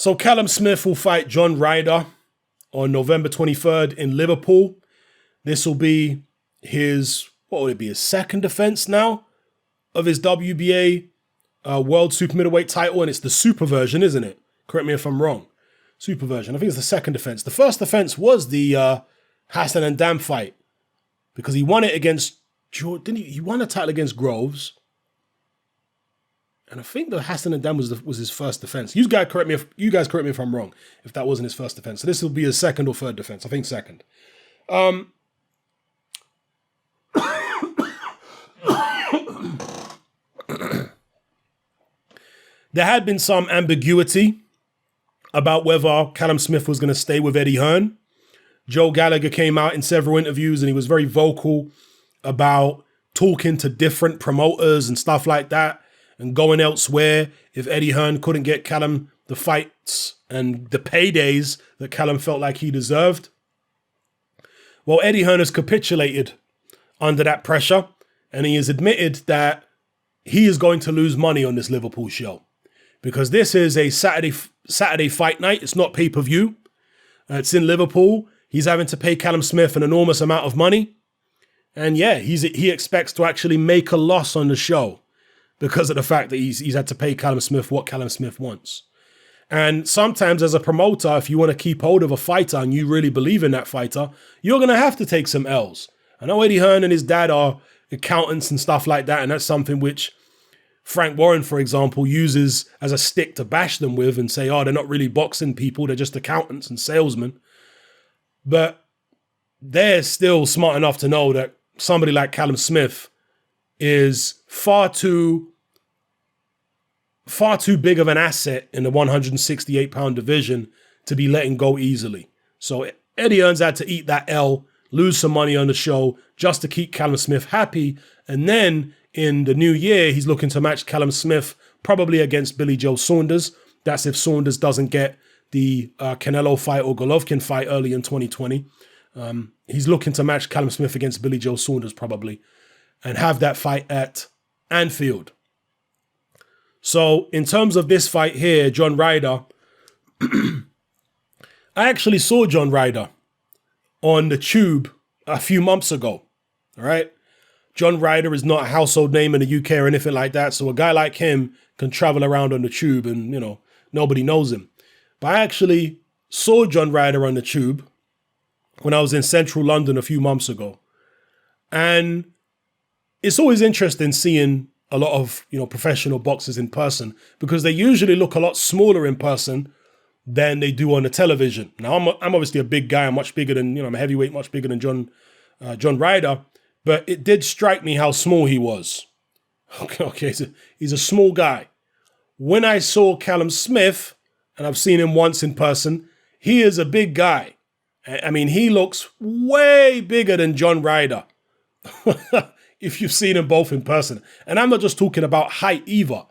So Callum Smith will fight John Ryder on November 23rd in Liverpool. This will be his, what would it be, his second defense now of his WBA World Super Middleweight title, and it's the super version, isn't it? Correct me if I'm wrong. Super version. I think it's the second defense. The first defense was the Hassan and Dam fight because he won it against George. Didn't he? He won a title against Groves, and I think the Hassan and Dam was his first defense. You guys correct me if I'm wrong. If that wasn't his first defense, so this will be his second or third defense. I think second. There had been some ambiguity about whether Callum Smith was going to stay with Eddie Hearn. Joe Gallagher came out in several interviews and he was very vocal about talking to different promoters and stuff like that and going elsewhere if Eddie Hearn couldn't get Callum the fights and the paydays that Callum felt like he deserved. Well, Eddie Hearn has capitulated under that pressure and he has admitted that he is going to lose money on this Liverpool show. Because this is a Saturday fight night. It's not pay-per-view. It's in Liverpool. He's having to pay Callum Smith an enormous amount of money. And yeah, he expects to actually make a loss on the show because of the fact that he's had to pay Callum Smith what Callum Smith wants. And sometimes as a promoter, if you want to keep hold of a fighter and you really believe in that fighter, you're going to have to take some L's. I know Eddie Hearn and his dad are accountants and stuff like that. And that's something which Frank Warren, for example, uses as a stick to bash them with and say, oh, they're not really boxing people. They're just accountants and salesmen. But they're still smart enough to know that somebody like Callum Smith is far too big of an asset in the 168-pound division to be letting go easily. So Eddie Hearn's had to eat that L, lose some money on the show just to keep Callum Smith happy. And then in the new year, he's looking to match Callum Smith probably against Billy Joe Saunders. That's if Saunders doesn't get the Canelo fight or Golovkin fight early in 2020. He's looking to match Callum Smith against Billy Joe Saunders probably and have that fight at Anfield. So in terms of this fight here, John Ryder, I actually saw John Ryder on the Tube a few months ago, all right? John Ryder is not a household name in the UK or anything like that. So a guy like him can travel around on the Tube and, nobody knows him. But I actually saw John Ryder on the Tube when I was in central London a few months ago. And it's always interesting seeing a lot of, professional boxers in person because they usually look a lot smaller in person than they do on the television. Now, I'm obviously a big guy. I'm much bigger than, I'm a heavyweight, much bigger than John Ryder. But it did strike me how small he was. Okay, so he's a small guy. When I saw Callum Smith, and I've seen him once in person, he is a big guy. I mean, he looks way bigger than John Ryder. If you've seen them both in person. And I'm not just talking about height either.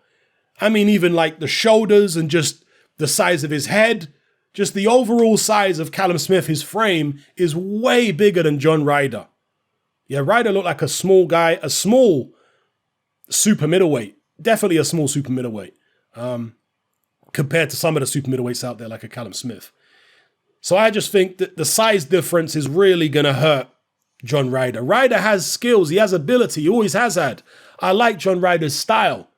I mean, even like the shoulders and just the size of his head, just the overall size of Callum Smith, his frame is way bigger than John Ryder. Yeah, Ryder looked like a small guy, a small super middleweight, definitely a small super middleweight compared to some of the super middleweights out there like a Callum Smith. So I just think that the size difference is really going to hurt John Ryder. Ryder has skills. He has ability. He always has had. I like John Ryder's style.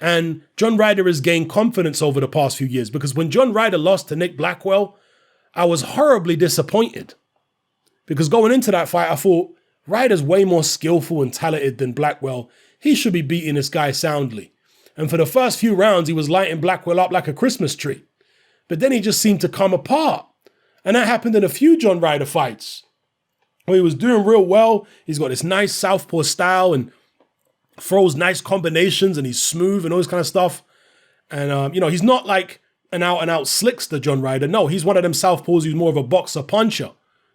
And John Ryder has gained confidence over the past few years because when John Ryder lost to Nick Blackwell, I was horribly disappointed because going into that fight, I thought, Ryder's way more skillful and talented than Blackwell. He should be beating this guy soundly. And for the first few rounds, he was lighting Blackwell up like a Christmas tree. But then he just seemed to come apart. And that happened in a few John Ryder fights where he was doing real well. He's got this nice southpaw style and throws nice combinations and he's smooth and all this kind of stuff. And, he's not like an out-and-out slickster, John Ryder. No, he's one of them southpaws who's more of a boxer puncher,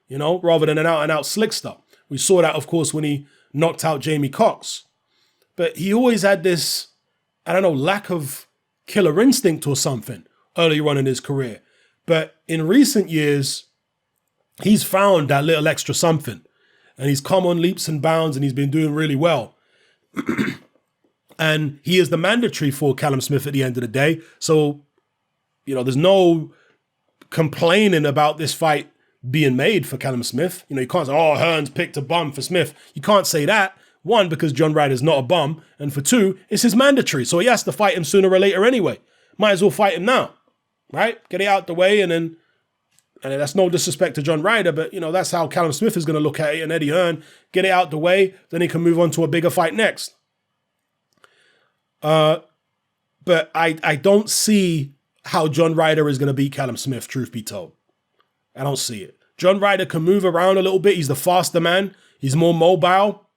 rather than an out-and-out slickster. We saw that, of course, when he knocked out Jamie Cox. But he always had this, lack of killer instinct or something earlier on in his career. But in recent years, he's found that little extra something. And he's come on leaps and bounds and he's been doing really well. And he is the mandatory for Callum Smith at the end of the day. So, there's no complaining about this fight being made for Callum Smith. You can't say, oh, Hearns picked a bum for Smith. You can't say that. One, because John Ryder's not a bum. And for two, it's his mandatory. So he has to fight him sooner or later anyway. Might as well fight him now, right? Get it out the way, and that's no disrespect to John Ryder, but, that's how Callum Smith is going to look at it, and Eddie Hearn, get it out the way, then he can move on to a bigger fight next. But I don't see how John Ryder is going to beat Callum Smith, truth be told. I don't see it. John Ryder can move around a little bit. He's the faster man. He's more mobile.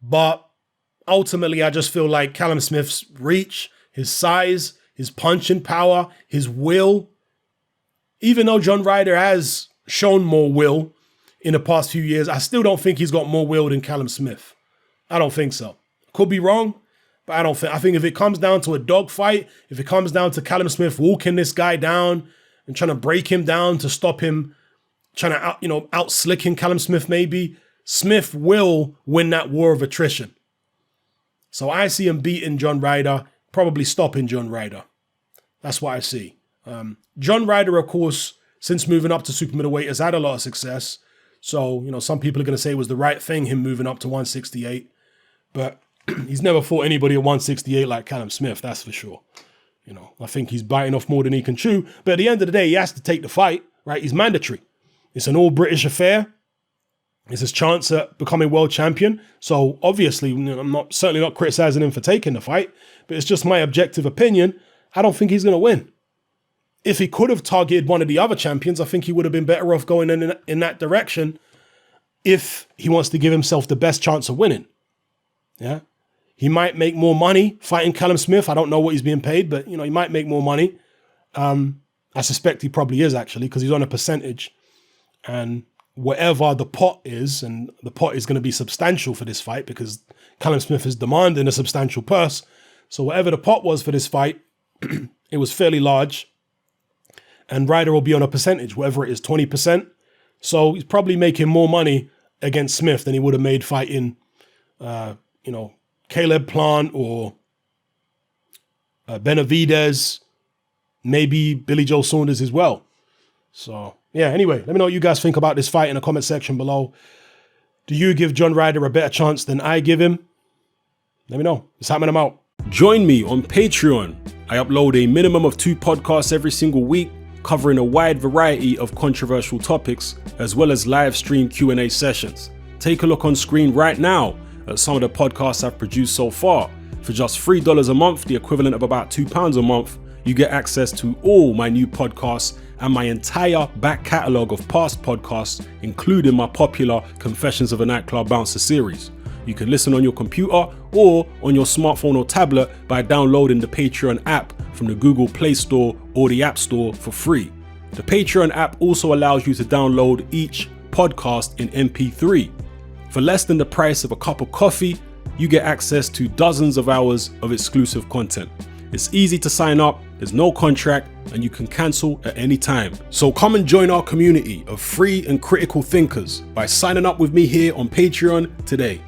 But ultimately, I just feel like Callum Smith's reach, his size, his punching power, his will, even though John Ryder has shown more will in the past few years, I still don't think he's got more will than Callum Smith. I don't think so. Could be wrong, but I think if it comes down to a dogfight, if it comes down to Callum Smith walking this guy down and trying to break him down to stop him, trying to out-slicking Callum Smith maybe, Smith will win that war of attrition. So I see him beating John Ryder, probably stopping John Ryder. That's what I see. John Ryder, of course, since moving up to super middleweight, has had a lot of success. So, some people are going to say it was the right thing, him moving up to 168. But he's never fought anybody at 168 like Callum Smith, that's for sure. I think he's biting off more than he can chew. But at the end of the day, he has to take the fight, right? He's mandatory. It's an all-British affair. It's his chance at becoming world champion. So obviously, I'm certainly not criticizing him for taking the fight, but it's just my objective opinion. I don't think he's going to win. If he could have targeted one of the other champions, I think he would have been better off going in that direction if he wants to give himself the best chance of winning. Yeah. He might make more money fighting Callum Smith. I don't know what he's being paid, but, he might make more money. I suspect he probably is, actually, because he's on a percentage. And whatever the pot is, and the pot is going to be substantial for this fight because Callum Smith is demanding a substantial purse. So whatever the pot was for this fight, it was fairly large. And Ryder will be on a percentage, whatever it is, 20%. So he's probably making more money against Smith than he would have made fighting, Caleb Plant or Benavidez, maybe Billy Joe Saunders as well. So, yeah, anyway, let me know what you guys think about this fight in the comment section below. Do you give John Ryder a better chance than I give him? Let me know. It's happening. I'm out. Join me on Patreon. I upload a minimum of 2 podcasts every single week, covering a wide variety of controversial topics, as well as live stream Q&A sessions. Take a look on screen right now at some of the podcasts I've produced so far. For just $3 a month, the equivalent of about £2 a month, you get access to all my new podcasts and my entire back catalogue of past podcasts, including my popular Confessions of a Nightclub Bouncer series. You can listen on your computer or on your smartphone or tablet by downloading the Patreon app from the Google Play Store or the App Store for free. The Patreon app also allows you to download each podcast in MP3. For less than the price of a cup of coffee, you get access to dozens of hours of exclusive content. It's easy to sign up, there's no contract, and you can cancel at any time. So come and join our community of free and critical thinkers by signing up with me here on Patreon today.